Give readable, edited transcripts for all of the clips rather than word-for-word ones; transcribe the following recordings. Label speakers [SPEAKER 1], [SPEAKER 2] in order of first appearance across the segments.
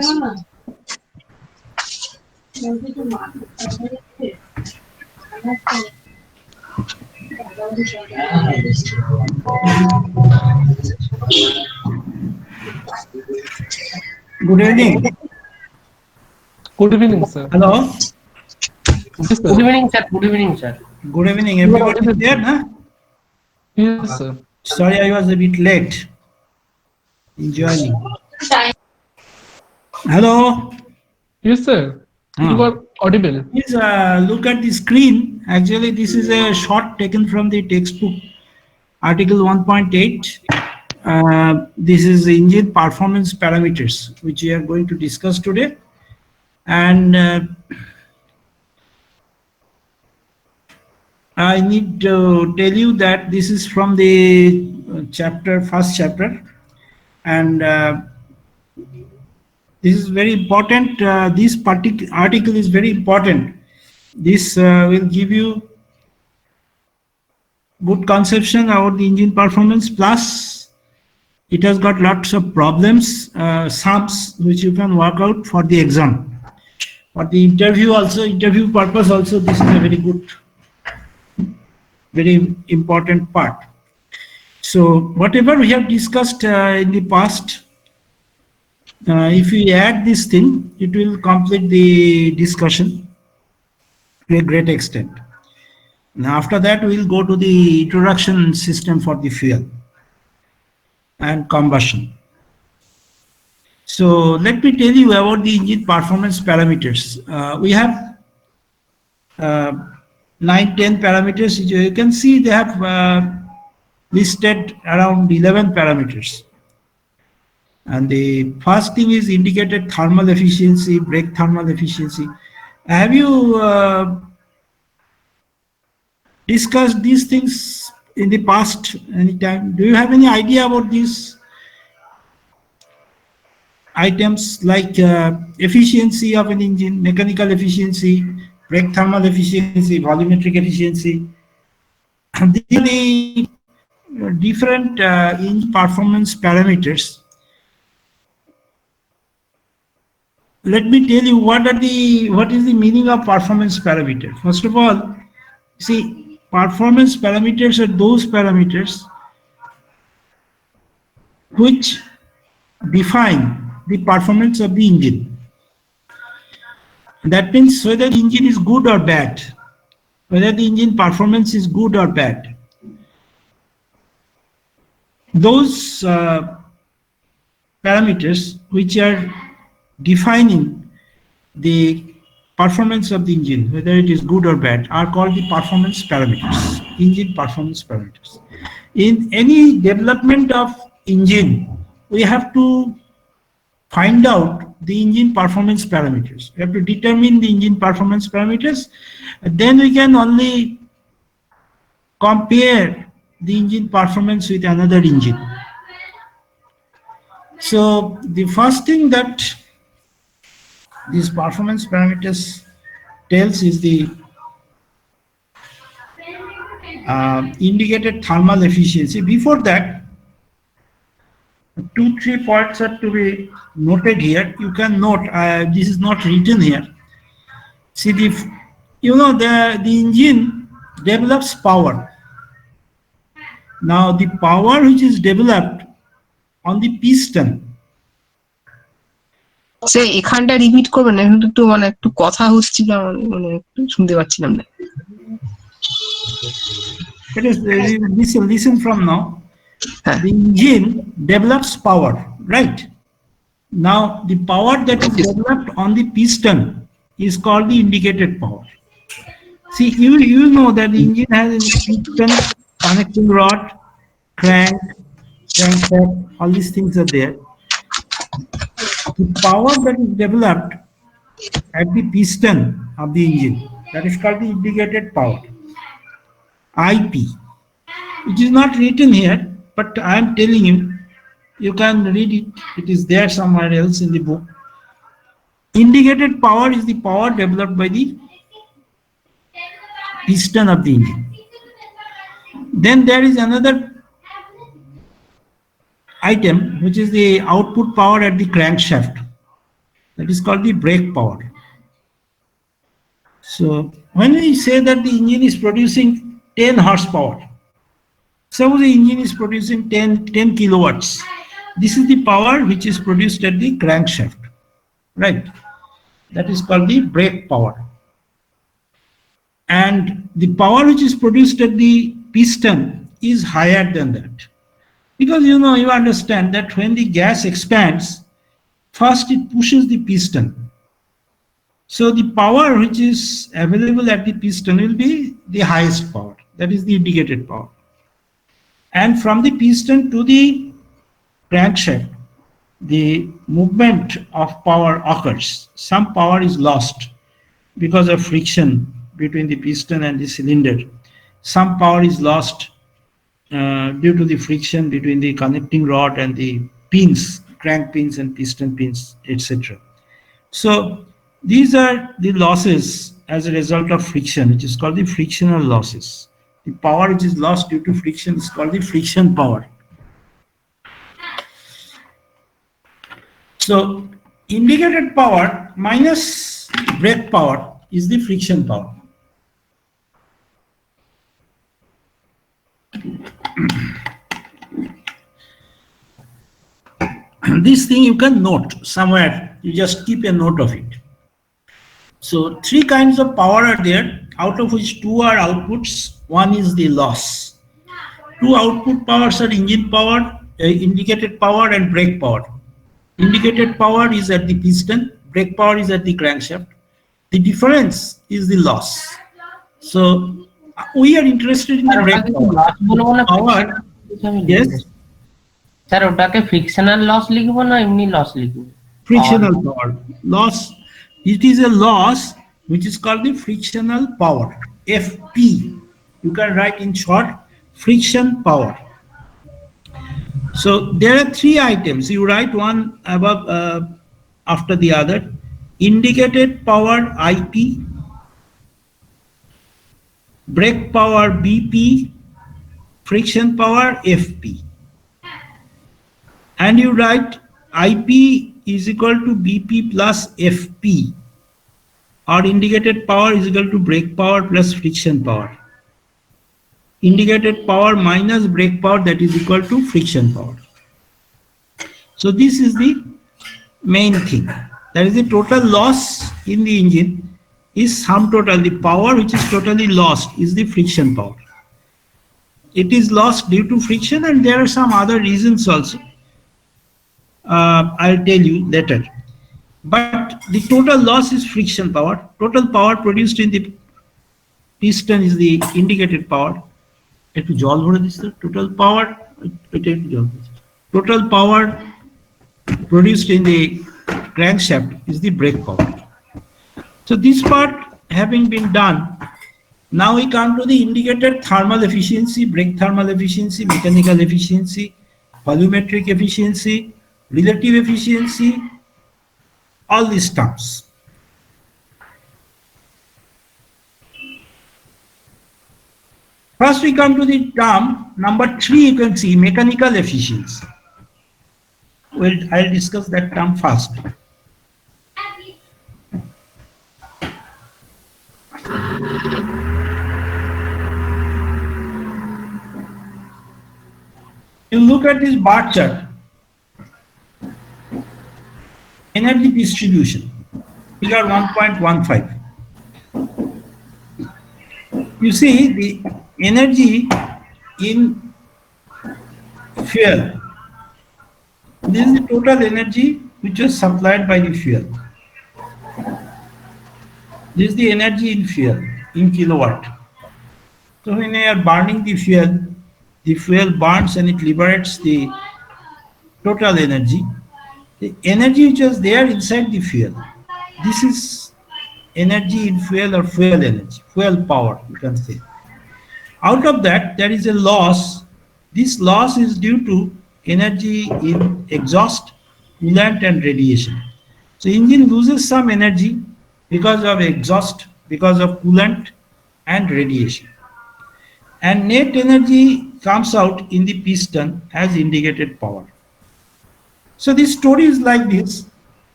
[SPEAKER 1] Good evening.
[SPEAKER 2] Good evening, sir.
[SPEAKER 1] Hello.
[SPEAKER 2] Yes,
[SPEAKER 3] Good
[SPEAKER 2] sir.
[SPEAKER 3] evening, sir. Good evening, sir.
[SPEAKER 1] Good evening.
[SPEAKER 2] You are
[SPEAKER 1] Everybody
[SPEAKER 2] audible,
[SPEAKER 1] there,
[SPEAKER 2] sir.
[SPEAKER 1] huh?
[SPEAKER 2] Yes, sir.
[SPEAKER 1] Sorry, I was a bit late in joining. Hello.
[SPEAKER 2] Yes, sir. You
[SPEAKER 1] Huh.
[SPEAKER 2] are audible.
[SPEAKER 1] Please look at the screen. Actually, this is a shot taken from the textbook, Article 1.8. This is the engine performance parameters, which we are going to discuss today. And I need to tell you that this is from the first chapter. And this is very important. This particular article is very important. This will give you good conception about the engine performance, plus it has got lots of problems, sums which you can work out for the exam. For the interview also, interview purpose also, this is a very good, very important part. So whatever we have discussed in the past, if we add this thing, it will complete the discussion to a great extent. Now after that, we'll go to the introduction system for the fuel and combustion. So let me tell you about the engine performance parameters. We have 9-10 parameters. You can see they have listed around 11 parameters. And the first thing is indicated thermal efficiency, brake thermal efficiency. Have you discussed these things in the past any time? Do you have any idea about these items like efficiency of an engine, mechanical efficiency, brake thermal efficiency, volumetric efficiency? These are the different engine performance parameters. Let me tell you what is the meaning of performance parameter. First of all, see, performance parameters are those parameters which define the performance of the engine. That means whether the engine is good or bad, whether the engine performance is good or bad. Those parameters which are defining the performance of the engine, whether it is good or bad, are called the performance parameters, engine performance parameters. In any development of engine, we have to find out the engine performance parameters. We have to determine the engine performance parameters, and then we can only compare the engine performance with another engine. So the first thing that these performance parameters tells is the indicated thermal efficiency. Before that, 2-3 points are to be noted here. You can note, this is not written here. See, the engine develops power. Now the power which is developed on the piston.
[SPEAKER 4] সে এখানটা repeat করবেন না, এখন একটু মানে একটু কথা হচ্ছিল, মানে একটু শুনতে পাচ্ছিলাম না।
[SPEAKER 1] It is, listen from now. The engine develops power, right? Now the power that is developed on the piston is called the indicated power. See, you know that the engine has a piston, connecting rod, crankshaft, all these things are there. The power that is developed at the piston of the engine, that is called the indicated power, IP. It is not written here, but I am telling you, you can read it. It is there somewhere else in the book. Indicated power is the power developed by the piston of the engine. Then there is another item which is the output power at the crankshaft. That is called the brake power. So when we say that the engine is producing 10 horsepower, suppose the engine is producing 10 kilowatts, this is the power which is produced at the crankshaft, right? That is called the brake power. And the power which is produced at the piston is higher than that. Because you understand that when the gas expands, first it pushes the piston. So the power which is available at the piston will be the highest power, that is the indicated power. And from the piston to the crankshaft, the movement of power occurs. Some power is lost because of friction between the piston and the cylinder. Some power is lost due to the friction between the connecting rod and the pins, crank pins and piston pins, etc. So these are the losses as a result of friction, which is called the frictional losses. The power which is lost due to friction is called the friction power. So indicated power minus brake power is the friction power. This thing you can note somewhere, you just keep a note of it. So three kinds of power are there, out of which two are outputs, one is the loss. Two output powers are engine power, indicated power and brake power. Indicated power is at the piston, brake power is at the crankshaft. The difference is the loss. So we are interested in the brake power. Yes.
[SPEAKER 3] Sir ওটাকে frictional loss লিখবো না এমনি loss লিখবো?
[SPEAKER 1] Frictional power loss, it is a loss which is called the frictional power, FP. You can write in short friction power. So there are three items, you write one above after the other. Indicated power IP, brake power BP, friction power FP. And you write IP is equal to BP plus FP, or indicated power is equal to brake power plus friction power. Indicated power minus brake power, that is equal to friction power. So this is the main thing. That is the total loss in the engine is sum total. The power which is totally lost is the friction power. It is lost due to friction, and there are some other reasons also. I'll tell you later. But the total loss is friction power. Total power produced in the piston is the indicated power. Total power produced in the crankshaft is the brake power. So this part having been done, now we come to the indicated thermal efficiency, brake thermal efficiency, mechanical efficiency, volumetric efficiency, relative efficiency, all these terms. First we come to the term number 3, you can see mechanical efficiency. Well, I'll discuss that term first. You look at this bar chart. Energy distribution, figure 1.15. You see the energy in fuel. This is the total energy which was supplied by the fuel. This is the energy in fuel, in kilowatt. So when you are burning the fuel burns and it liberates the total energy. The energy which was there inside the fuel, this is energy in fuel or fuel energy, fuel power, you can say. Out of that, there is a loss. This loss is due to energy in exhaust, coolant and radiation. So engine loses some energy because of exhaust, because of coolant and radiation. And net energy comes out in the piston as indicated power. So this story is like this.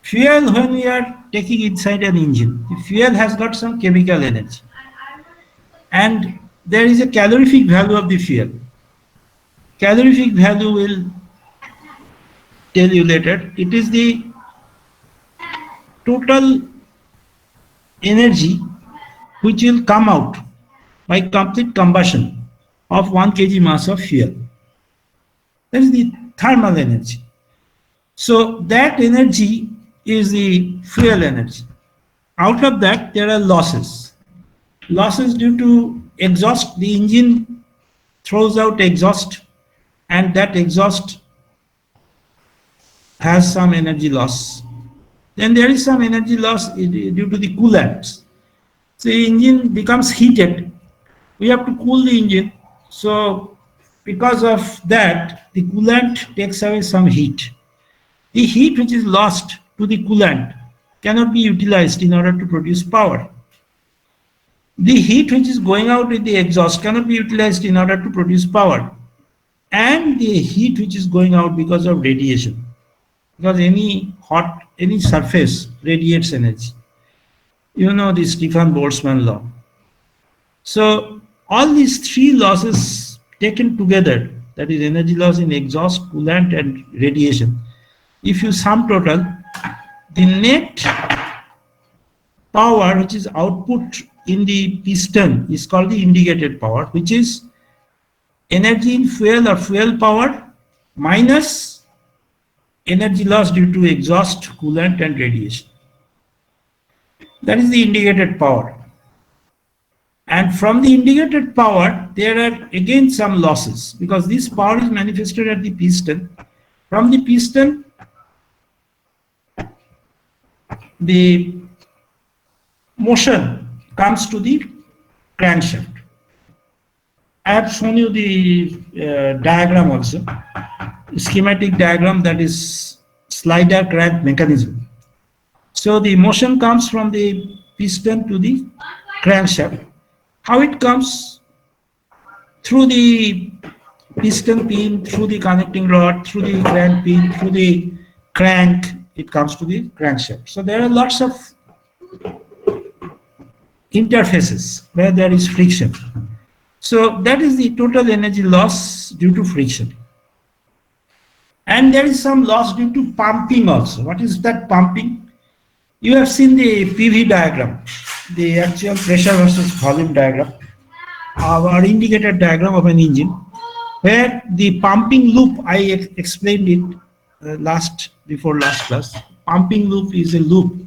[SPEAKER 1] Fuel, when we are taking inside an engine, the fuel has got some chemical energy. And there is a calorific value of the fuel. Calorific value will tell you later. It is the total energy which will come out by complete combustion of 1 kg mass of fuel. That is the thermal energy. So that energy is the fuel energy. Out of that, there are losses. Losses due to exhaust. The engine throws out exhaust, and that exhaust has some energy loss. Then there is some energy loss due to the coolants. So the engine becomes heated. We have to cool the engine. So because of that, the coolant takes away some heat. The heat which is lost to the coolant cannot be utilized in order to produce power. The heat which is going out with the exhaust cannot be utilized in order to produce power. And the heat which is going out because of radiation. Because any surface radiates energy. You know the Stefan Boltzmann law. So all these three losses taken together, that is energy loss in exhaust, coolant and radiation, if you sum total, the net power which is output in the piston is called the indicated power, which is energy in fuel or fuel power minus energy loss due to exhaust, coolant and radiation. That is the indicated power. And from the indicated power, there are again some losses because this power is manifested at the piston. From the piston, the motion comes to the crankshaft. I have shown you the diagram also, schematic diagram, that is slider crank mechanism. So the motion comes from the piston to the crankshaft. How it comes? Through the piston pin, through the connecting rod, through the crank pin, through the crank, it comes to the crankshaft. So there are lots of interfaces where there is friction. So that is the total energy loss due to friction. And there is some loss due to pumping also. What is that pumping? You have seen the PV diagram, the actual pressure versus volume diagram, or indicator diagram of an engine, where the pumping loop, I explained it before last class. Pumping loop is a loop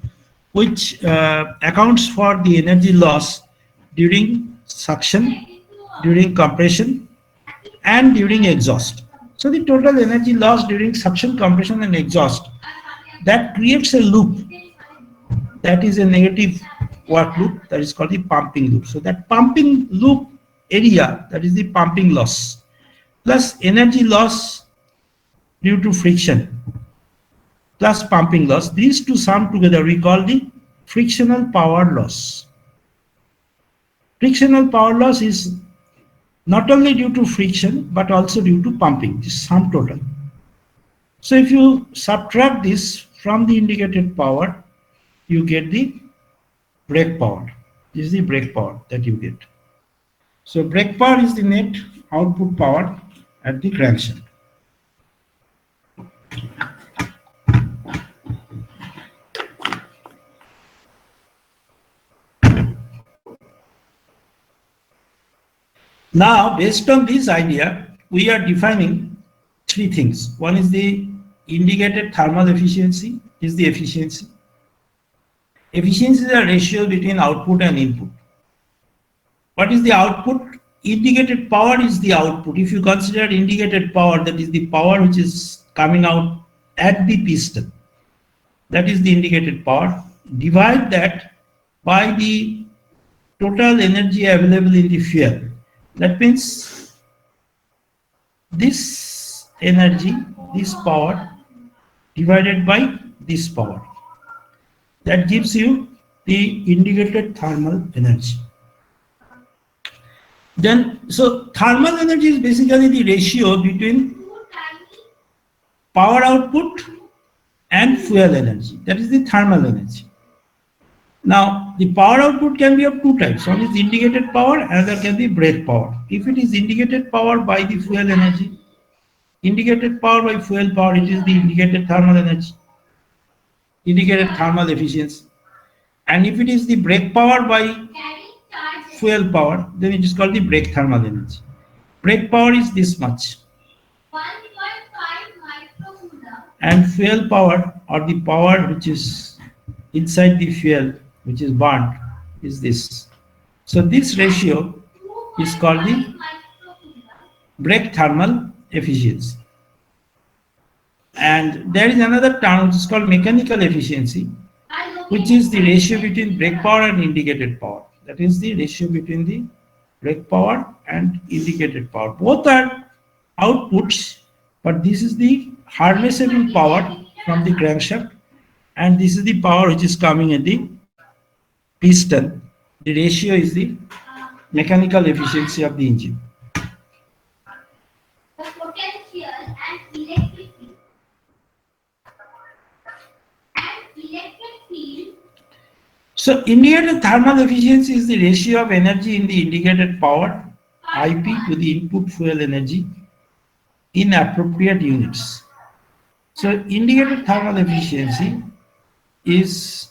[SPEAKER 1] which accounts for the energy loss during suction, during compression and during exhaust. So the total energy loss during suction, compression and exhaust, that creates a loop, that is a negative work loop, that is called the pumping loop. So that pumping loop area, that is the pumping loss, plus energy loss due to friction plus pumping loss, these two sum together we call the frictional power loss. Frictional power loss is not only due to friction but also due to pumping, this sum total. So if you subtract this from the indicated power, you get the brake power. This is the brake power that you get. So brake power is the net output power at the crankshaft. Now, based on this idea, we are defining three things. One is the indicated thermal efficiency, is the efficiency. Efficiency is a ratio between output and input. What is the output? Indicated power is the output. If you consider indicated power, that is the power which is coming out at the piston, that is the indicated power. Divide that by the total energy available in the fuel. That means this energy, this power divided by this power. That gives you the indicated thermal energy. Then, so thermal energy is basically the ratio between power output and fuel energy. That is the thermal energy. Now, the power output can be of two types. One is indicated power, another can be brake power. If it is indicated power by the fuel energy, indicated power by fuel power, it is the indicated thermal energy, indicated thermal efficiency. And if it is the brake power by fuel power, then it is called the brake thermal energy. Brake power is this much. And fuel power, or the power which is inside the fuel, which is burnt, is this. So this ratio is called the brake thermal efficiency. And there is another term which is called mechanical efficiency, which is the ratio between brake power and indicated power. That is the ratio between the brake power and indicated power. Both are outputs, but this is the harnessable power from the crankshaft, and this is the power which is coming at the piston. The ratio is the mechanical efficiency of the engine.
[SPEAKER 5] The potential and electric field.
[SPEAKER 1] So indicated thermal efficiency is the ratio of energy in the indicated power, IP, to the input fuel energy in appropriate units. So indicated thermal efficiency is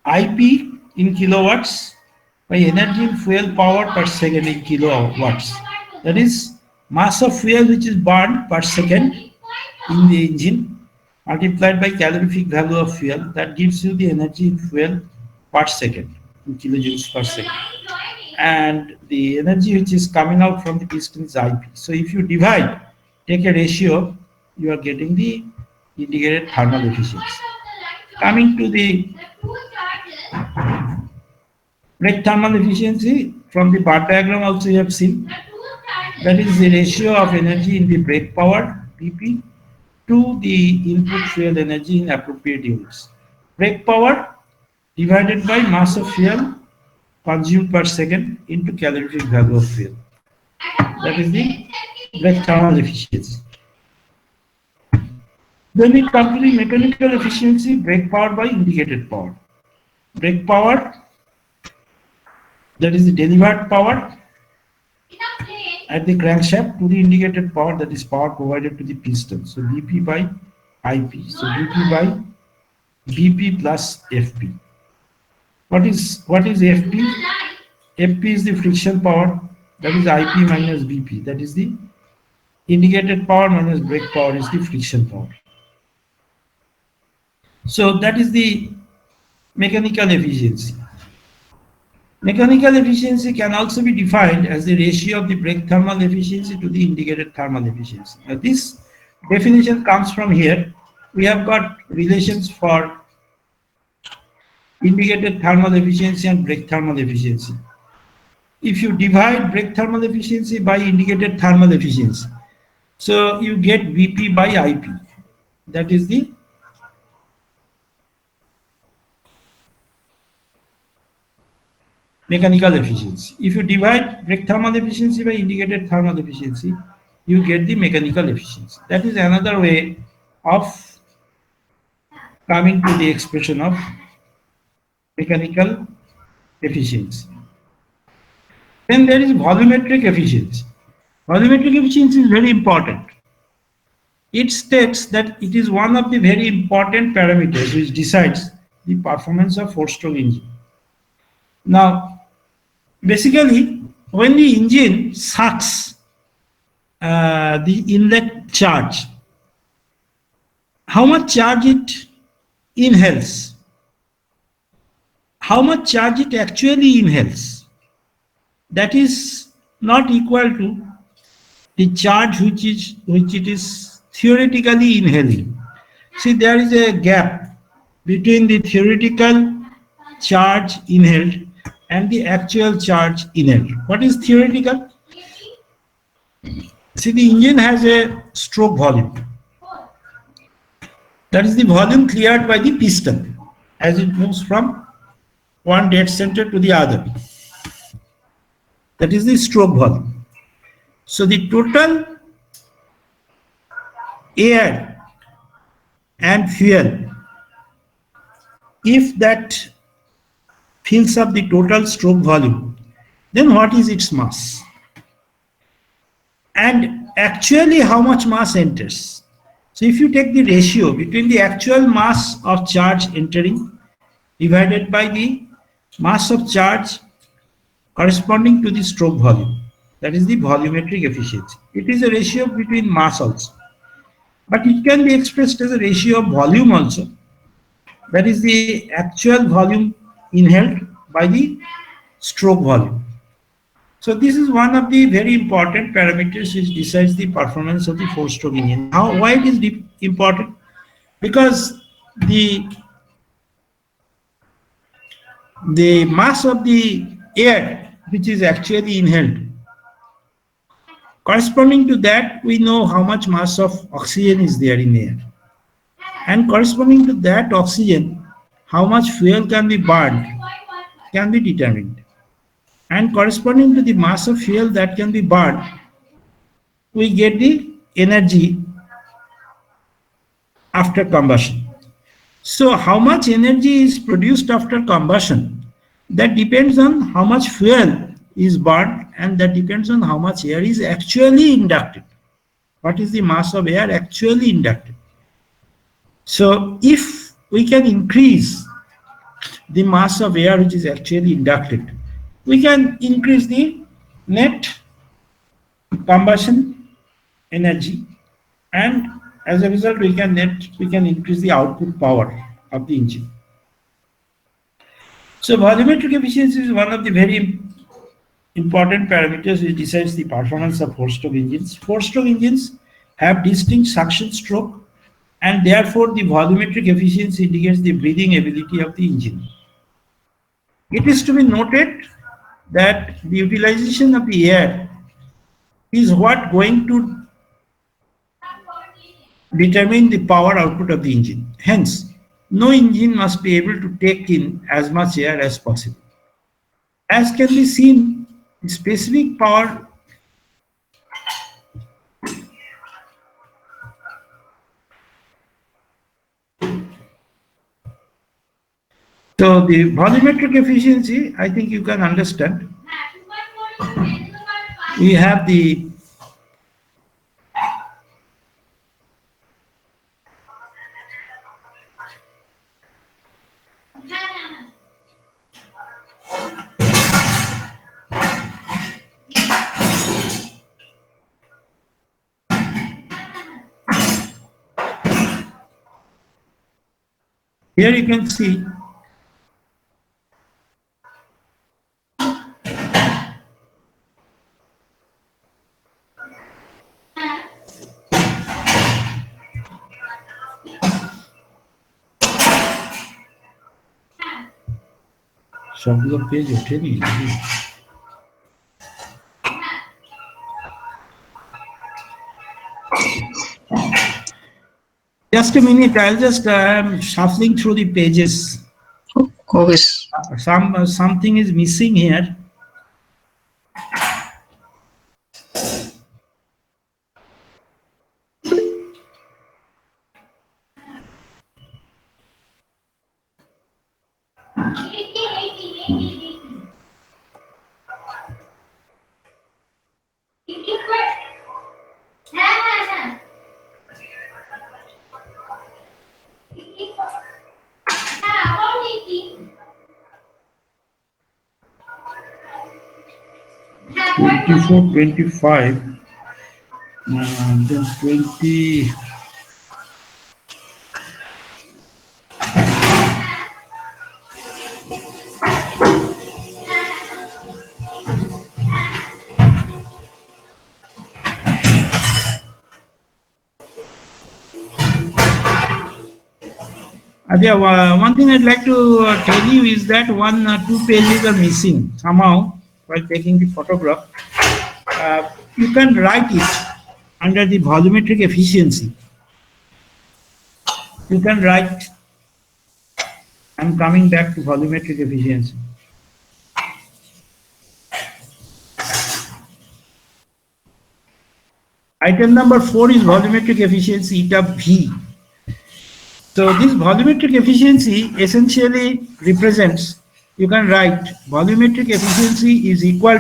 [SPEAKER 1] IP in kilowatts by energy in fuel power per second in kilowatts. That is mass of fuel which is burned per second in the engine multiplied by calorific value of fuel. That gives you the energy in fuel per second in kilojoules per second. And the energy which is coming out from the piston is IP. So if you divide, take a ratio, you are getting the indicated thermal efficiency. Coming to the brake thermal efficiency, from the bar diagram also you have seen, that is the ratio of energy in the brake power, BP, to the input fuel energy in appropriate units. Brake power divided by mass of fuel consumed per second into calorific value of fuel. That is the brake thermal efficiency. Then we come to the mechanical efficiency, brake power by indicated power. Brake power, that is the delivered power at the crankshaft, to the indicated power, that is power provided to the piston. So BP by IP. So BP by BP plus FP. What is FP? FP is the friction power, that is IP minus BP. That is the indicated power minus brake power is the friction power. So that is the mechanical efficiency. Mechanical efficiency can also be defined as the ratio of the brake thermal efficiency to the indicated thermal efficiency. Now this definition comes from here. We have got relations for indicated thermal efficiency and brake thermal efficiency. If you divide brake thermal efficiency by indicated thermal efficiency, so you get VP by IP. That is the mechanical efficiency. If you divide brake thermal efficiency by indicated thermal efficiency, you get the mechanical efficiency. That is another way of coming to the expression of mechanical efficiency. Then there is volumetric efficiency. Volumetric efficiency is very important. It states that it is one of the very important parameters which decides the performance of four-stroke engine. Now, basically, when the engine sucks the inlet charge, how much charge it inhales, how much charge it actually inhales, that is not equal to the charge which it is theoretically inhaling. See, there is a gap between the theoretical charge inhaled and the actual charge inhaled. What is theoretical? See, the engine has a stroke volume. That is the volume cleared by the piston as it moves from one dead center to the other. That is the stroke volume. So the total air and fuel, if that fills up the total stroke volume, then what is its mass? And actually how much mass enters? So if you take the ratio between the actual mass of charge entering divided by the mass of charge corresponding to the stroke volume, that is the volumetric efficiency. It is a ratio between mass also, but it can be expressed as a ratio of volume also, that is the actual volume inhaled by the stroke volume. So this is one of the very important parameters which decides the performance of the four-stroke engine. Why it is important? Because the mass of the air which is actually inhaled, corresponding to that we know how much mass of oxygen is there in the air, and corresponding to that oxygen how much fuel can be burned can be determined, and corresponding to the mass of fuel that can be burned we get the energy after combustion. So how much energy is produced after combustion, that depends on how much fuel is burned, and that depends on how much air is actually inducted. What is the mass of air actually inducted? So if we can increase the mass of air which is actually inducted, we can increase the net combustion energy, and as a result we can increase the output power of the engine. So volumetric efficiency is one of the very important parameters which decides the performance of four-stroke engines. Four-stroke engines have distinct suction stroke, and therefore the volumetric efficiency indicates the breathing ability of the engine. It is to be noted that the utilization of the air is what going to determine the power output of the engine. Hence, no engine must be able to take in as much air as possible. As can be seen, the specific power so the volumetric efficiency, I think you can understand. We have the here you can see সবগুলো page ওঠেনি। Just a minute, I'll just shuffling through the pages.
[SPEAKER 4] Okay.
[SPEAKER 1] Something is missing here. Twenty-four, 25, then 20. One thing I'd like to tell you is that two pages are missing somehow while taking the photograph. You can write it under the volumetric efficiency. You can write, I'm coming back to volumetric efficiency. Item number 4 is volumetric efficiency eta V. So this volumetric efficiency essentially represents, you can write volumetric efficiency is equal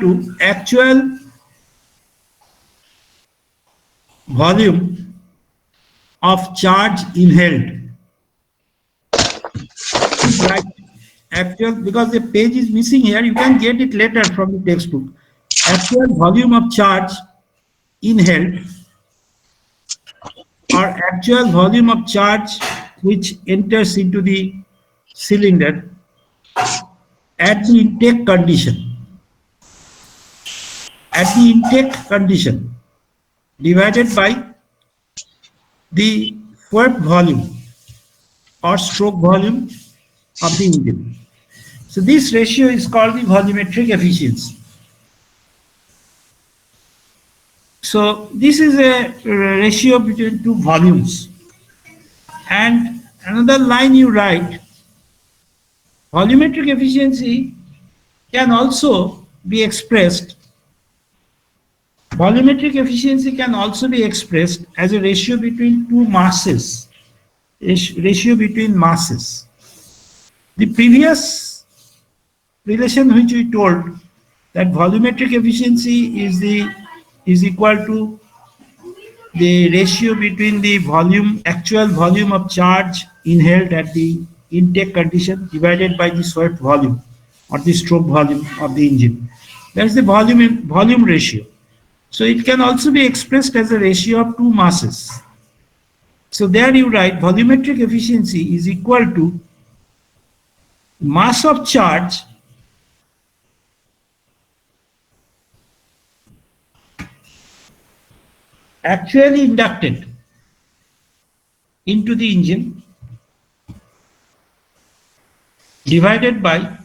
[SPEAKER 1] to actual volume of charge inhaled. Right. Actual, because the page is missing here, you can get it later from the textbook. Actual volume of charge inhaled or actual volume of charge which enters into the cylinder at the intake condition. At the intake condition divided by the swept volume or stroke volume of the engine. So this ratio is called the volumetric efficiency. So this is a ratio between two volumes. And another line you write, volumetric efficiency can also be expressed. Volumetric efficiency can also be expressed as a ratio between two masses. Ratio between masses. The previous relation which we told, that volumetric efficiency is equal to the ratio between the actual volume of charge inhaled at the intake condition divided by the swept volume or the stroke volume of the engine. That is the volume ratio. So it can also be expressed as a ratio of two masses. So there you write volumetric efficiency is equal to mass of charge actually inducted into the engine divided by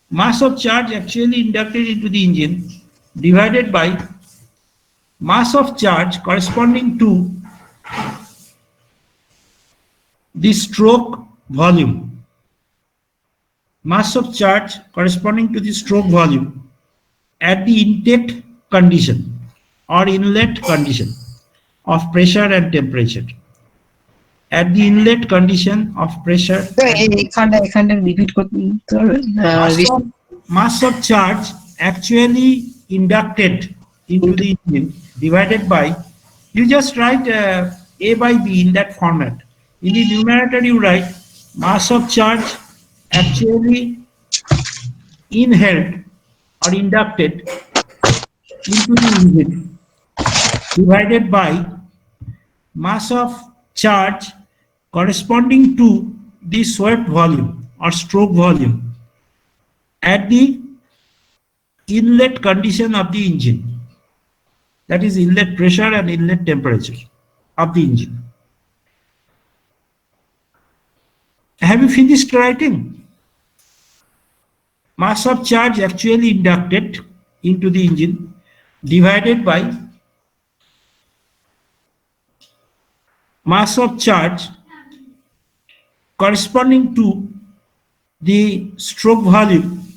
[SPEAKER 1] mass of charge actually inducted into the engine divided by mass of charge corresponding to the stroke volume. Mass of charge corresponding to the stroke volume at the intake condition or inlet condition of pressure and temperature. At the inlet condition of pressure.
[SPEAKER 4] repeat
[SPEAKER 1] Mass of charge actually inducted into the engine divided by, you just write A by B in that format. In the numerator you write mass of charge actually inhaled or inducted into the engine divided by mass of charge corresponding to the swept volume or stroke volume at the inlet condition of the engine, that is inlet pressure and inlet temperature of the engine. Have you finished writing? Mass of charge actually inducted into the engine divided by mass of charge corresponding to the stroke volume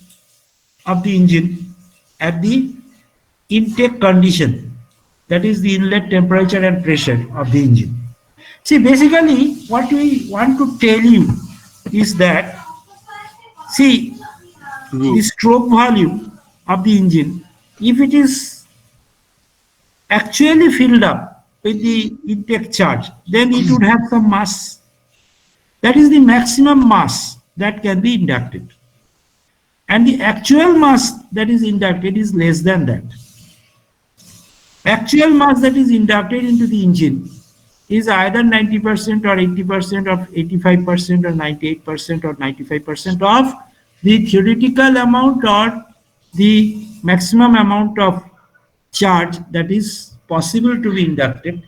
[SPEAKER 1] of the engine at the intake condition, that is the inlet temperature and pressure of the engine. See, basically what we want to tell you is that, see, the stroke volume of the engine, if it is actually filled up with the intake charge, then it would have some mass. That is the maximum mass that can be inducted. And the actual mass that is inducted is less than that. Actual mass that is inducted into the engine is either 90% or 80% or 85% or 98% or 95% of the theoretical amount or the maximum amount of charge that is possible to be inducted,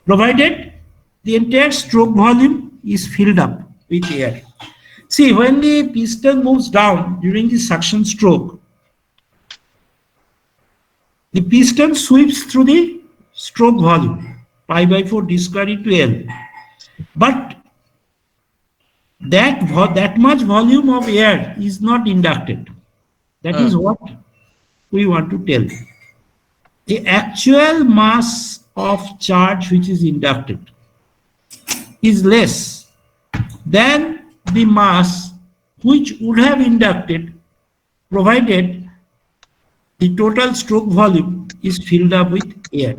[SPEAKER 1] provided the entire stroke volume is filled up with air. See, when the piston moves down during the suction stroke, the piston sweeps through the stroke volume, pi by 4 d square into L. But that much volume of air is not inducted. That is what we want to tell. The actual mass of charge which is inducted is less than the mass which would have inducted provided the total stroke volume is filled up with air.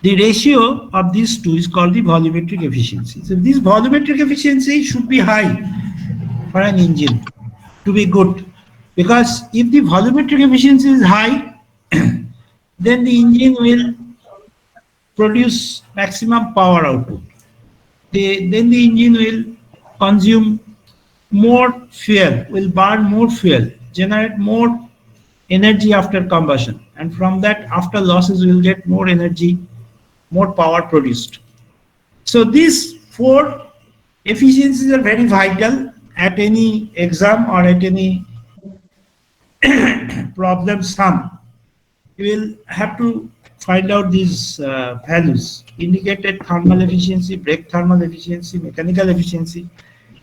[SPEAKER 1] The ratio of these two is called the volumetric efficiency. So this volumetric efficiency should be high for an engine to be good, because if the volumetric efficiency is high, then the engine will produce maximum power output. Then the engine will consume more fuel, will burn more fuel, generate more energy after combustion, and from that, after losses, we will get more energy, more power produced. So these four efficiencies are very vital at any exam or at any problem sum. You will have to find out these values: indicated thermal efficiency, brake thermal efficiency, mechanical efficiency,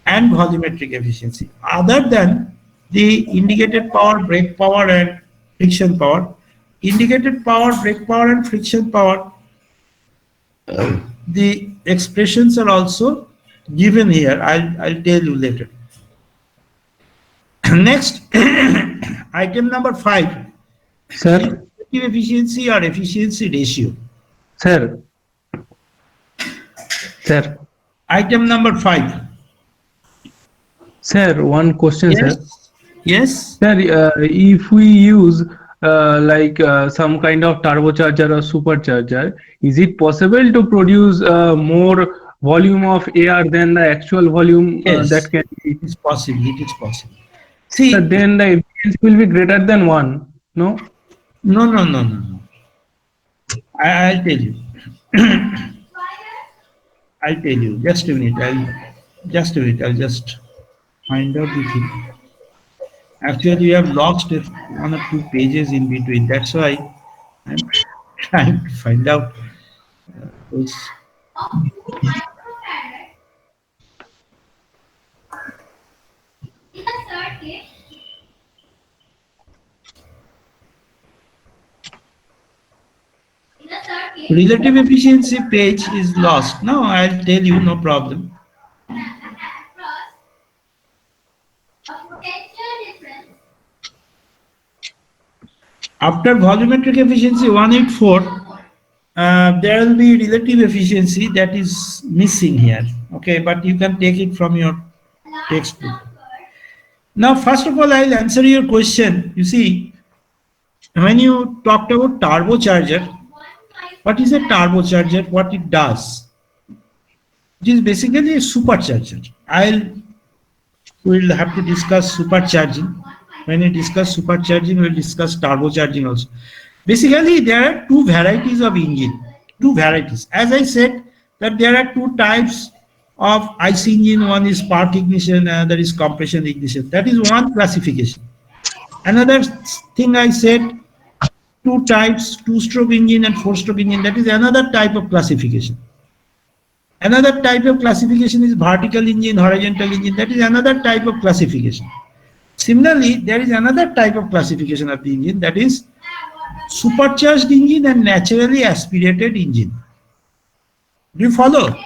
[SPEAKER 1] and volumetric efficiency. Other than the indicated power, brake power, and friction power, indicated power, brake power, and friction power, the expressions are also given here. I'll tell you later. Next, item number 5.
[SPEAKER 6] Sir,
[SPEAKER 1] Effective efficiency or efficiency ratio.
[SPEAKER 6] sir, sir,
[SPEAKER 1] Item number 5.
[SPEAKER 6] sir, one question, sir.
[SPEAKER 1] Yes.
[SPEAKER 6] Sir, if we use some kind of turbocharger or supercharger, is it possible to produce more volume of air than the actual volume
[SPEAKER 1] Yes.
[SPEAKER 6] that can be?
[SPEAKER 1] It's possible. It is possible. See,
[SPEAKER 6] Sir, then the efficiency will be greater than 1. No?
[SPEAKER 1] no. I'll tell you. I'll tell you. Just a minute. I'll just find out the thing. Actually, we have lost 1 or 2 pages in between. That's why I'm trying to find out which.
[SPEAKER 5] In a circuit,
[SPEAKER 1] Relative efficiency page is lost. No, I'll tell you, no problem.
[SPEAKER 5] across a potential difference
[SPEAKER 1] After volumetric efficiency 184, there will be relative efficiency that is missing here. Okay, but you can take it from your textbook. Now, first of all, I'll answer your question. You see, when you talked about turbocharger, what is a turbocharger? What it does? It is basically a supercharger. We'll have to discuss supercharging. When we discuss supercharging, we'll discuss turbocharging also. Basically, there are 2 varieties of engine. 2 varieties. As I said, that there are 2 types of IC engine. One is spark ignition, another is compression ignition. That is one classification. Another thing I said, 2 types, 2-stroke engine and 4-stroke engine. That is another type of classification. Another type of classification is vertical engine, horizontal engine. That is another type of classification. Similarly, there is another type of classification of the engine, that is supercharged engine and naturally aspirated engine. Do you follow?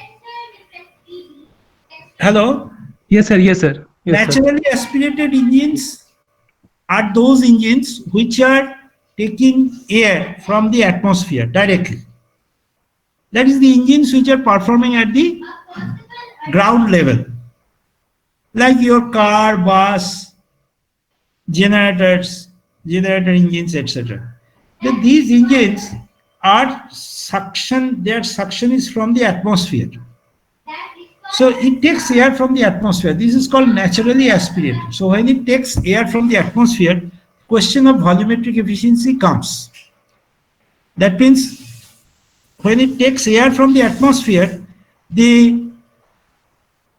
[SPEAKER 1] Hello?
[SPEAKER 6] Yes, sir. Yes, sir. Yes, sir.
[SPEAKER 1] Naturally aspirated engines are those engines which are taking air from the atmosphere directly. That is the engines which are performing at the ground level, like your car, bus, generators, generator engines, etc. These engines are suction, their suction is from the atmosphere. So it takes air from the atmosphere. This is called naturally aspirated. So when it takes air from the atmosphere, question of volumetric efficiency comes. That means when it takes air from the atmosphere, the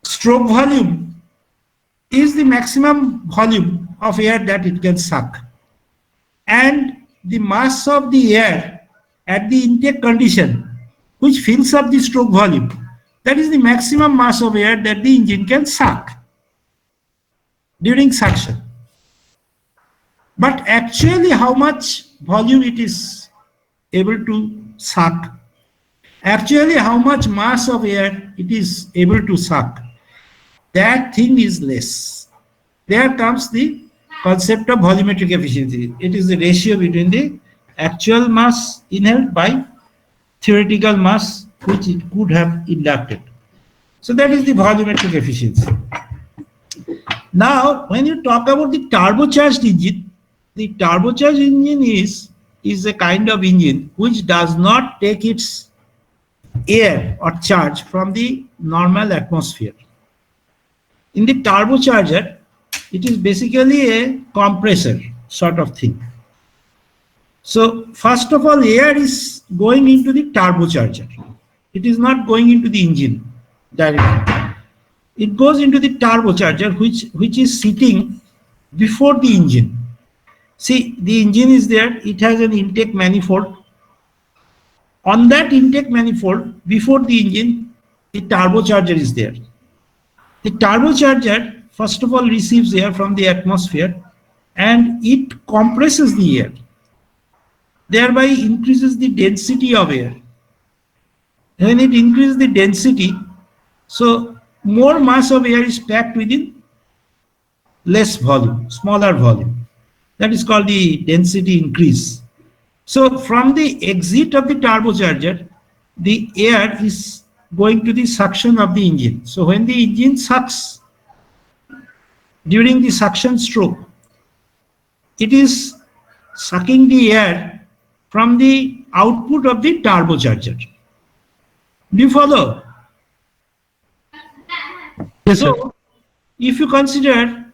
[SPEAKER 1] stroke volume is the maximum volume of air that it can suck. And the mass of the air at the intake condition, which fills up the stroke volume, That is the maximum mass of air that the engine can suck during suction. But actually how much volume it is able to suck, actually how much mass of air it is able to suck, that thing is less. There comes the concept of volumetric efficiency. It is the ratio between the actual mass inhaled by theoretical mass which it could have inducted. So that is the volumetric efficiency. Now, when you talk about the turbocharged engine, the turbocharged engine is a kind of engine which does not take its air or charge from the normal atmosphere. In the turbocharger, it is basically a compressor sort of thing. So first of all, air is going into the turbocharger. It is not going into the engine directly. It goes into the turbocharger which is sitting before the engine. See, the engine is there, it has an intake manifold. On that intake manifold, before the engine, the turbocharger is there. The turbocharger, first of all, receives air from the atmosphere and it compresses the air, thereby increases the density of air. When it increases the density, so more mass of air is packed within less volume, smaller volume. That is called the density increase. So from the exit of the turbocharger, the air is going to the suction of the engine. So when the engine sucks, during the suction stroke, it is sucking the air from the output of the turbocharger. Do you follow?
[SPEAKER 6] Yes, sir.
[SPEAKER 1] So if you consider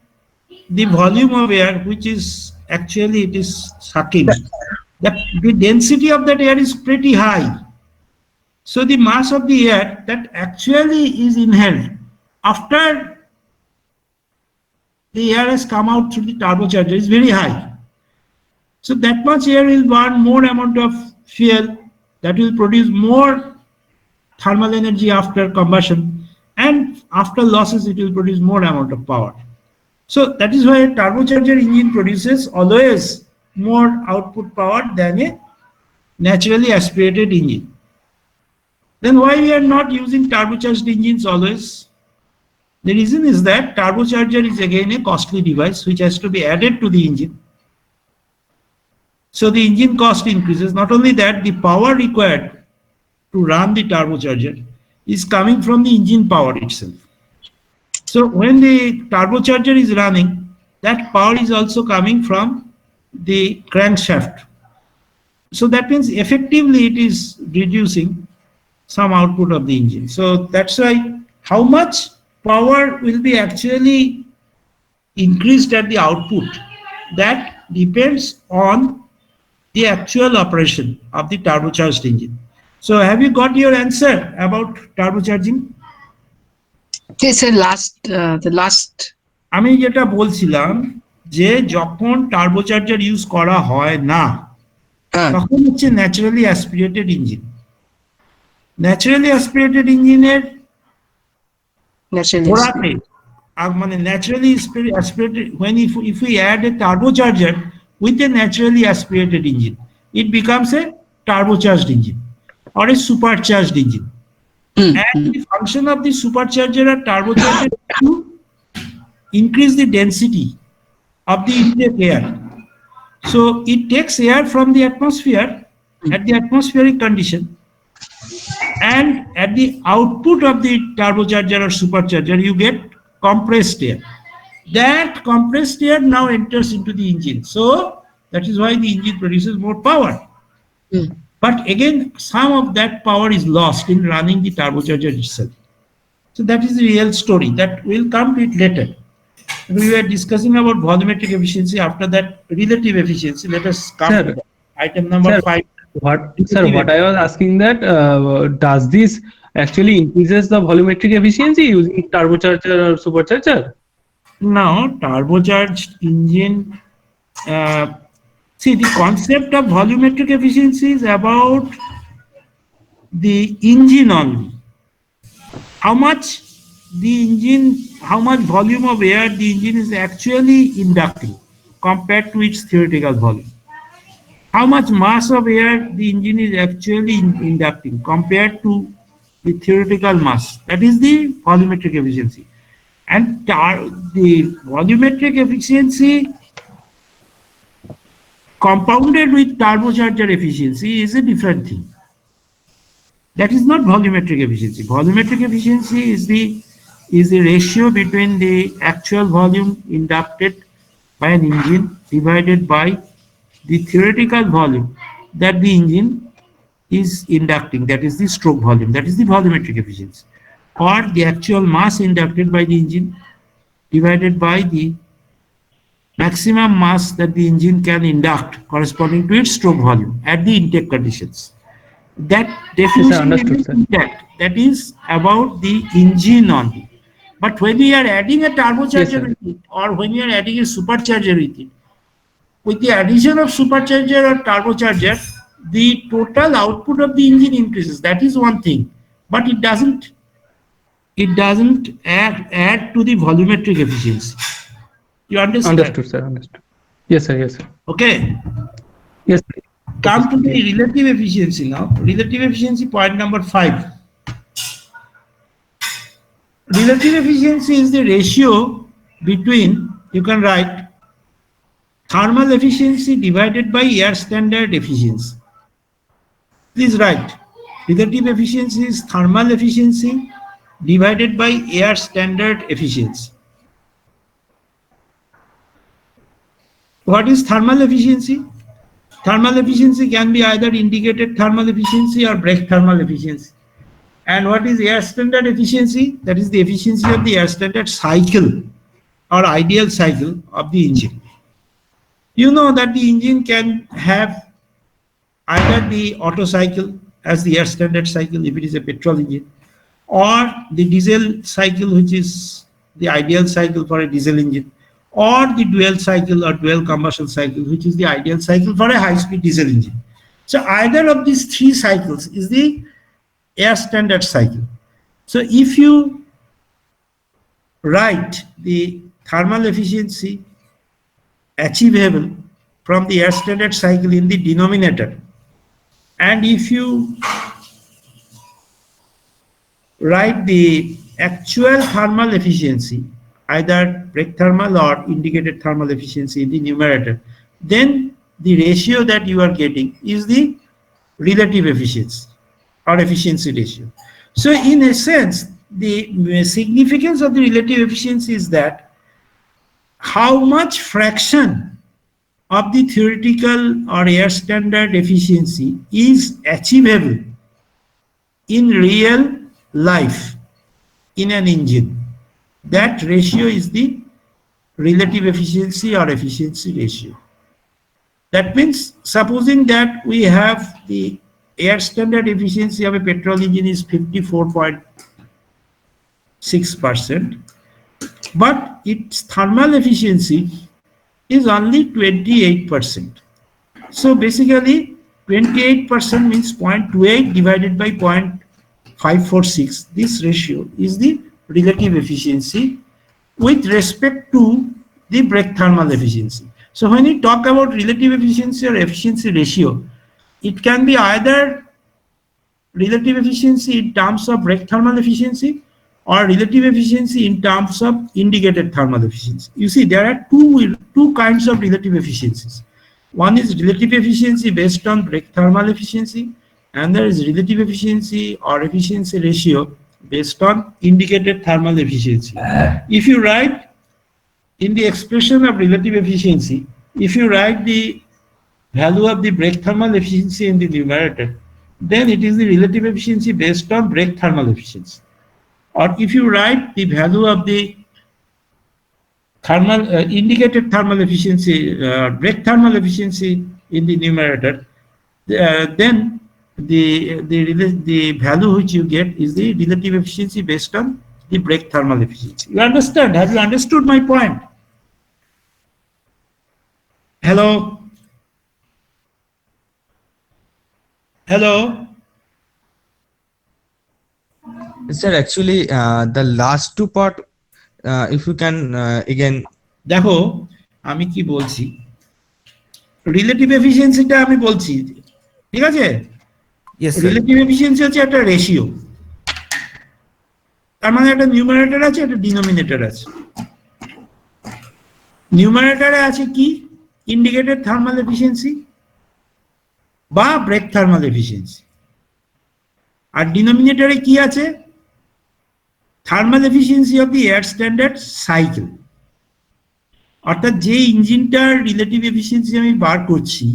[SPEAKER 1] the volume of air which is actually it is sucking, the density of that air is pretty high. So the mass of the air that actually is inhaled after the air has come out through the turbocharger is very high. So that much air will burn more amount of fuel, that will produce more thermal energy after combustion, and after losses it will produce more amount of power. So that is why a turbocharger engine produces always more output power than a naturally aspirated engine. Then why we are not using turbocharged engines always? The reason is that turbocharger is again a costly device which has to be added to the engine. So the engine cost increases. Not only that, the power required to run the turbocharger is coming from the engine power itself. So when the turbocharger is running, that power is also coming from the crankshaft. So that means effectively it is reducing some output of the engine. So that's why how much power will be actually increased at the output, that depends on the actual operation of the turbocharged engine. So have you got your answer about turbocharging?
[SPEAKER 4] Yes, sir, the last.
[SPEAKER 1] আমি যেটা বলছিলাম যে যখন turbocharger use করা হয় না তখন হচ্ছে naturally aspirated engine. Naturally aspirated ইঞ্জিনের ঘোড়াতে মানে naturally aspirated when if we add a turbocharger with a naturally aspirated engine, it becomes a turbocharged engine or a supercharged engine. And the function of the supercharger or turbocharger is to increase the density of the intake air. So it takes air from the atmosphere at the atmospheric condition, and at the output of the turbocharger or supercharger you get compressed air. That compressed air now enters into the engine. So that is why the engine produces more power. But again, some of that power is lost in running the turbocharger itself. So that is the real story. That will come to it later. We were discussing about volumetric efficiency. After that, relative efficiency. Let us come to that. Item number 5.
[SPEAKER 6] What I was asking that does this actually increases the volumetric efficiency using turbocharger or supercharger?
[SPEAKER 1] Now, turbocharged engine. See, the concept of volumetric efficiency is about the engine only. how much how much volume of air the engine is actually inducting compared to its theoretical volume. How much mass of air the engine is actually inducting compared to the theoretical mass. That is the volumetric efficiency. And the volumetric efficiency compounded with turbocharger efficiency is a different thing. That is not volumetric efficiency. Volumetric efficiency is the ratio between the actual volume inducted by an engine divided by the theoretical volume that the engine is inducting, that is the stroke volume, that is the volumetric efficiency, or the actual mass inducted by the engine divided by the maximum mass that the engine can induct corresponding to its stroke volume at the intake conditions. That definition
[SPEAKER 6] understood,
[SPEAKER 1] is
[SPEAKER 6] sir.
[SPEAKER 1] intact. That is about the engine only. But when we are adding a turbocharger
[SPEAKER 6] sir.
[SPEAKER 1] with it, or when you are adding a supercharger with it, with the addition of supercharger or turbocharger, the total output of the engine increases. That is one thing, but it doesn't add to the volumetric efficiency. You understand?
[SPEAKER 6] Understood, sir. Understood. Yes, sir. Yes, sir.
[SPEAKER 1] Okay.
[SPEAKER 6] Yes, sir.
[SPEAKER 1] Come to the relative efficiency now. Relative efficiency, point number 5. Relative efficiency is the ratio between, you can write, thermal efficiency divided by air standard efficiency. Please write, relative efficiency is thermal efficiency divided by air standard efficiency. What is thermal efficiency? Thermal efficiency can be either indicated thermal efficiency or Bragg thermal efficiency. And what is air standard efficiency? That is the efficiency of the air standard cycle or ideal cycle of the engine. You know that the engine can have either the Otto cycle as the air standard cycle if it is a petrol engine, or the diesel cycle, which is the ideal cycle for a diesel engine, or the dual cycle or dual combustion cycle, which is the ideal cycle for a high-speed diesel engine. So either of these three cycles is the air standard cycle. So if you write the thermal efficiency achievable from the air standard cycle in the denominator, and if you write the actual thermal efficiency, either Bragg thermal or indicated thermal efficiency in the numerator, then the ratio that you are getting is the relative efficiency or efficiency ratio. So in a sense, the significance of the relative efficiency is that how much fraction of the theoretical or air standard efficiency is achievable in real life in an engine. That ratio is the relative efficiency or efficiency ratio. That means, supposing that we have the air standard efficiency of a petrol engine is 54.6%, but its thermal efficiency is only 28%. So basically 28% means 0.28 divided by 0.546. This ratio is the relative efficiency with respect to the Bragg thermal efficiency. So when we talk about relative efficiency or efficiency ratio, it can be either relative efficiency in terms of Bragg thermal efficiency or relative efficiency in terms of indicated thermal efficiency. You see, there are two kinds of relative efficiencies. One is relative efficiency based on Bragg thermal efficiency, and there is relative efficiency or efficiency ratio based on indicated thermal efficiency. If you write in the expression of relative efficiency, if you write the value of the Bragg thermal efficiency in the numerator, then it is the relative efficiency based on Bragg thermal efficiency. Or if you write the value of the thermal indicated thermal efficiency, Bragg thermal efficiency in the numerator, then the value which you get is the relative efficiency based on the Bragg thermal efficiency. You understand? Have you understood my point? Hello? Hello?
[SPEAKER 7] Sir, actually, the last two part, if you can again.
[SPEAKER 1] দেখো আমি কি বলছি, relative এফিসিয়েন্সিটা আমি বলছি, ঠিক আছে?
[SPEAKER 7] Yes, sir.
[SPEAKER 1] Relative efficiency হচ্ছে একটা রেশিও, তার মানে একটা নিউমারেটর আছে, একটা ডিনোমিনেটর আছে। নিউমারেটরে আছে কি? ইন্ডিকেটেড থার্মাল এফিসিয়েন্সি বা ব্রেক থার্মাল এফিসিয়েন্সি। আর ডিনোমিনেটরে কি আছে? Thermal efficiency of the air standard cycle. অর্থাৎ যে ইঞ্জিনটার রিলেটিভ এফিসিয়েন্সি আমি বার করছি,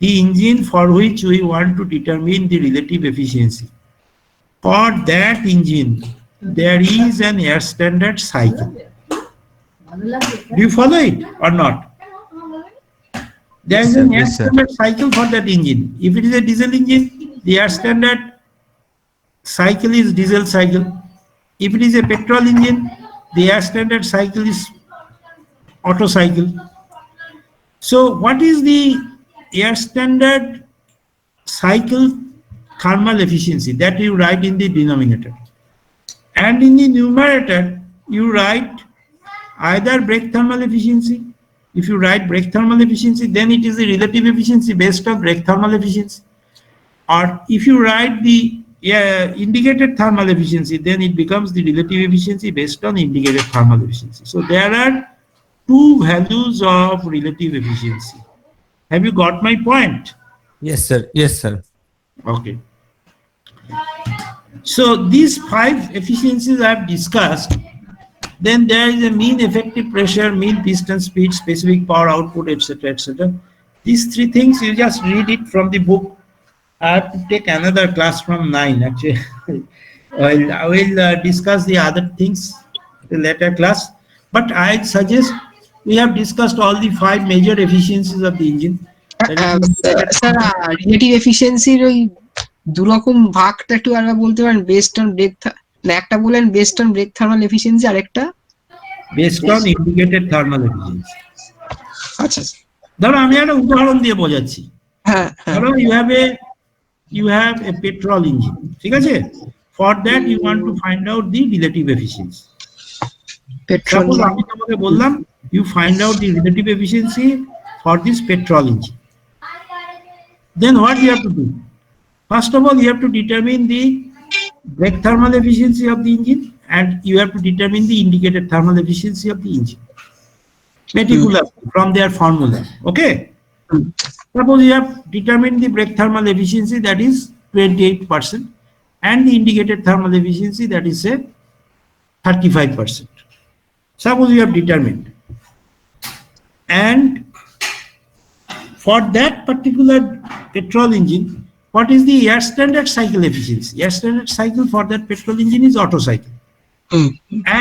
[SPEAKER 1] the engine for which we want to determine the relative efficiency, for that engine there is an air standard cycle. Do you follow it or not? There is
[SPEAKER 7] Yes, sir.
[SPEAKER 1] an air
[SPEAKER 7] Yes, sir.
[SPEAKER 1] standard cycle for that engine. If it is a diesel engine, the air standard cycle is diesel cycle. If it is a petrol engine, the air standard cycle is Otto cycle. So what is the air standard cycle thermal efficiency? That you write in the denominator, and in the numerator you write either brake thermal efficiency. If you write brake thermal efficiency, then it is the relative efficiency based on brake thermal efficiency. Or if you write the indicated thermal efficiency, then it becomes the relative efficiency based on indicated thermal efficiency. So there are two values of relative efficiency. Have you got my point?
[SPEAKER 7] Yes, sir. Yes, sir.
[SPEAKER 1] Okay. So these 5 efficiencies I have discussed. Then there is a mean effective pressure, mean piston speed, specific power output, etc., etc. These 3 things you just read it from the book. I have to take another class from 9 actually. I will discuss the other things in later class. But I suggest we have discussed all the 5 major efficiencies of the engine.
[SPEAKER 4] Sir relative এফিসিয়েন্সির ওই দুরকম ভাগটা একটু আরেকবার বলতে পারেন? Based on break, না একটা বলেন based on break thermal efficiency, আরেকটা
[SPEAKER 1] Based on indicated thermal efficiency.
[SPEAKER 4] আচ্ছা
[SPEAKER 1] ধরো আমি একটা উদাহরণ দিয়ে বোঝাচ্ছি।
[SPEAKER 4] হ্যাঁ হ্যাঁ
[SPEAKER 1] ধরো you have a petrol engine, ঠিক আছে? For that you want to find out the relative efficiency.
[SPEAKER 4] Petrol
[SPEAKER 1] Suppose আমি তোমাকে বললাম you find out the relative efficiency for this petrol engine. Then what you have to do? First of all, you have to determine the brake thermal efficiency of the engine, and you have to determine the indicated thermal efficiency of the engine meticulously from their formula. Okay. Suppose you have determined the brake thermal efficiency, that is 28%, and the indicated thermal efficiency, that is say 35%. Suppose you have determined, and for that particular petrol engine, what is the air standard cycle efficiency? Air standard cycle for that petrol engine is Otto cycle.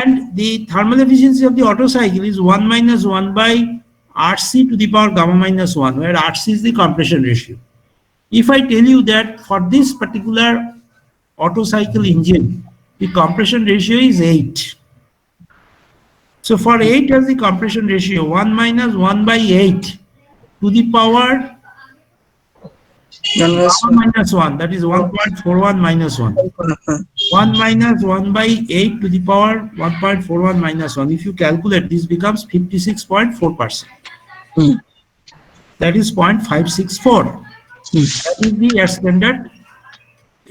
[SPEAKER 1] And the thermal efficiency of the Otto cycle is 1 minus 1 by RC to the power gamma minus 1, where RC is the compression ratio. If I tell you that for this particular Otto cycle engine, the compression ratio is 8. So for 8 as the compression ratio, 1 minus 1 by 8 to the power minus 1, that is 1.41 minus 1. 1 minus 1 by 8 to the power 1.41 minus 1. If you calculate, this becomes 56.4%. That is 0.564. That is the air standard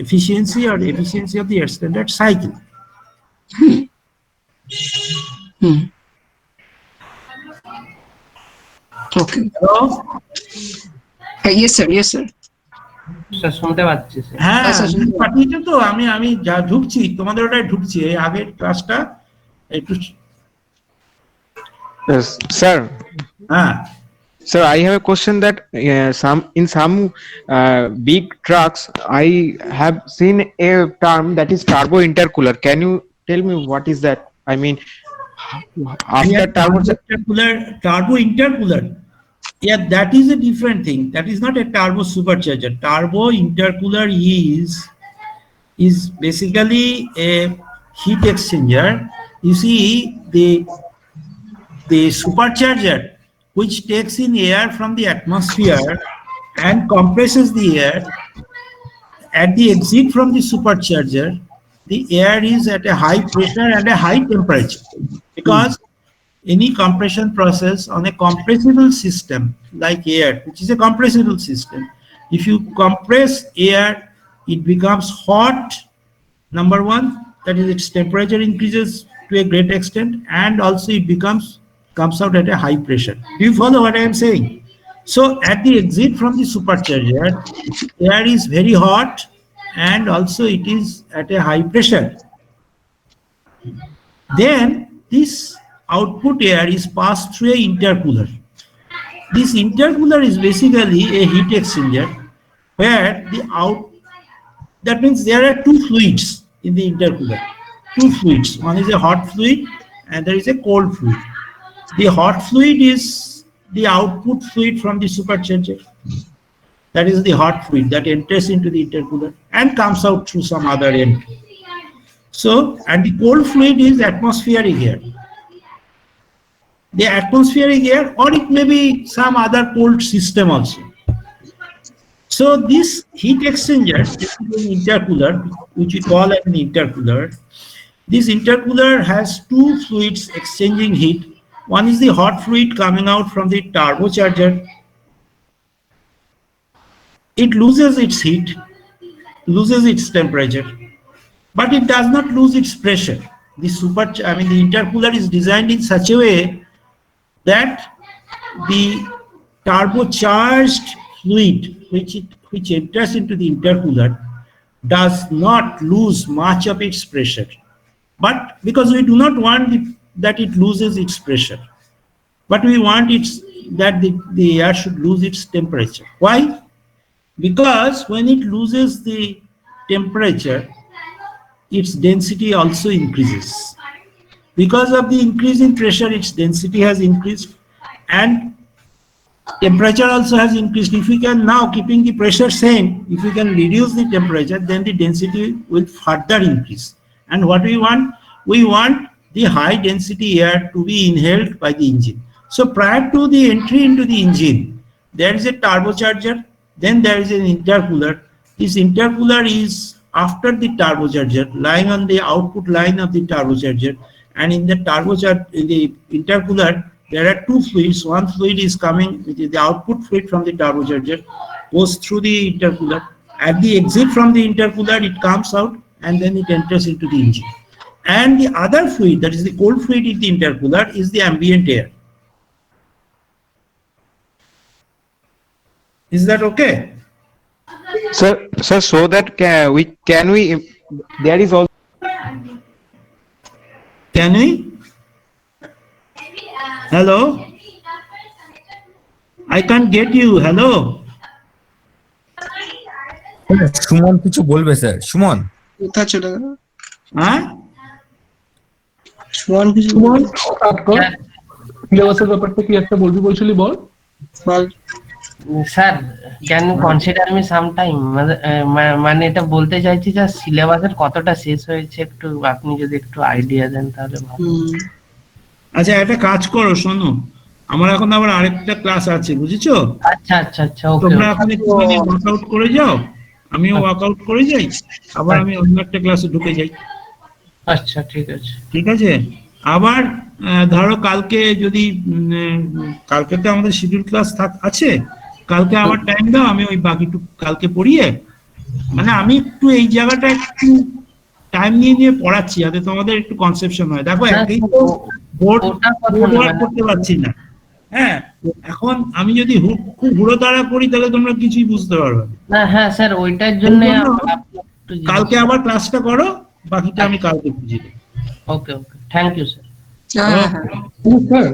[SPEAKER 1] efficiency or efficiency of the air standard cycle.
[SPEAKER 4] Okay
[SPEAKER 1] Hello?
[SPEAKER 4] Yes sir yes sir
[SPEAKER 3] sir শুনতে পাচ্ছি sir.
[SPEAKER 1] হ্যাঁ,
[SPEAKER 4] আচ্ছা,
[SPEAKER 1] তুমি পাঠিয়েছো তো, আমি যা ঢুকছি তোমাদের ওটাই ঢুকছি, এই আগের ক্লাসটা একটু।
[SPEAKER 8] Yes, sir.
[SPEAKER 1] হ্যাঁ
[SPEAKER 8] Sir, I have a question that in some big trucks, I have seen a term that is turbo intercooler. Can you tell me what is that? I mean, after turbo,
[SPEAKER 1] turbo intercooler. Yeah, that is a different thing. That is not a turbo supercharger. Turbo intercooler is basically a heat exchanger. You see, the supercharger, which takes in air from the atmosphere and compresses the air, at the exit from the supercharger, the air is at a high pressure and a high temperature, because any compression process on a compressible system like air, which is a compressible system, if you compress air, it becomes hot, number one, that is its temperature increases to a great extent, and also it comes out at a high pressure. Do you follow what I am saying? So at the exit from the supercharger, air is very hot and also it is at a high pressure. Then this output air is passed through an intercooler. This intercooler is basically a heat exchanger where that means there are two fluids in the intercooler. Two fluids. One is a hot fluid and there is a cold fluid. The hot fluid is the output fluid from the supercharger. That is the hot fluid that enters into the intercooler and comes out through some other end. So, and the cold fluid is atmospheric air. The atmospheric air, or it may be some other cold system also. So this heat exchanger, this is an intercooler, which we call an intercooler. This intercooler has two fluids exchanging heat. One is the hot fluid coming out from the turbocharger. It loses its heat, loses its temperature, but it does not lose its pressure. The intercooler is designed in such a way that the turbocharged fluid which enters into the intercooler does not lose much of its pressure. But because we do not want that it loses its pressure, but we want that the air should lose its temperature. Why? Because when it loses the temperature, its density also increases. Because of the increase in pressure, its density has increased and temperature also has increased. If we can now, keeping the pressure same, if we can reduce the temperature, then the density will further increase. And what we want? We want the high density air to be inhaled by the engine. So prior to the entry into the engine, there is a turbocharger, then there is an intercooler. This intercooler is after the turbocharger, lying on the output line of the turbocharger, and in the intercooler, there are two fluids. One fluid is coming, which is the output fluid from the turbocharger, goes through the intercooler. At the exit from the intercooler, it comes out and then it enters into the engine. And the other fluid, that is the cold fluid in the intercooler, is the ambient air. Is that okay?
[SPEAKER 8] Sir, so that there is also.
[SPEAKER 1] Can we? Hello? I can't get you. Hello?
[SPEAKER 7] Suman কিছু বলবে sir? Suman
[SPEAKER 4] কোথা চলে গেল?
[SPEAKER 1] হ্যাঁ?
[SPEAKER 4] সুমন কিছু
[SPEAKER 2] সিলেবাসের ব্যাপারটা কি একটা বলবি বলছিলি, বল।
[SPEAKER 4] বল।
[SPEAKER 3] Sir, can you consider me some time? মানে এটা বলতে চাইছি যে সিলেবাসের কতটা শেষ হয়েছে, একটু আপনি যদি একটু আইডিয়া দেন তাহলে ভালো।
[SPEAKER 1] আচ্ছা, একটা কাজ করো, শোনো, আমার এখন আবার আরেকটা ক্লাস আছে, বুঝেছো?
[SPEAKER 3] আচ্ছা আচ্ছা আচ্ছা, ওকে।
[SPEAKER 1] তোমরা এখন একটুখানি ওয়ার্কআউট করে যাও, আমিও ওয়ার্কআউট করে যাই, আবার আমি অন্য একটা ক্লাসে ঢুকে যাই।
[SPEAKER 3] আচ্ছা, ঠিক আছে।
[SPEAKER 1] ঠিক আছে, আবার ধরো কালকে যদি কালকে তো আমাদের শিডিউল ক্লাস আছে, কালকে আবার টাইম দাও, আমি ওই বাকিটুকু কালকে পড়িয়ে, মানে আমি একটু এই জায়গাটা একটু টাইম নিয়ে পড়াচ্ছি, যাতে তোমাদের একটু কনসেপশন হয়। দেখো একই বোর্ড করতে পারছি না, হ্যাঁ, এখন আমি যদি খুব হুড়োতাড়া করি তাহলে তোমরা কিছুই বুঝতে পারবে
[SPEAKER 3] না। হ্যাঁ স্যার, ওইটার জন্য
[SPEAKER 1] কালকে আবার ক্লাসটা করো, বাকিটা আমি কালকে বুঝিয়ে দেবো।
[SPEAKER 3] ওকে ওকে, থ্যাংক ইউ স্যার।
[SPEAKER 4] হ্যাঁ হ্যাঁ
[SPEAKER 2] স্যার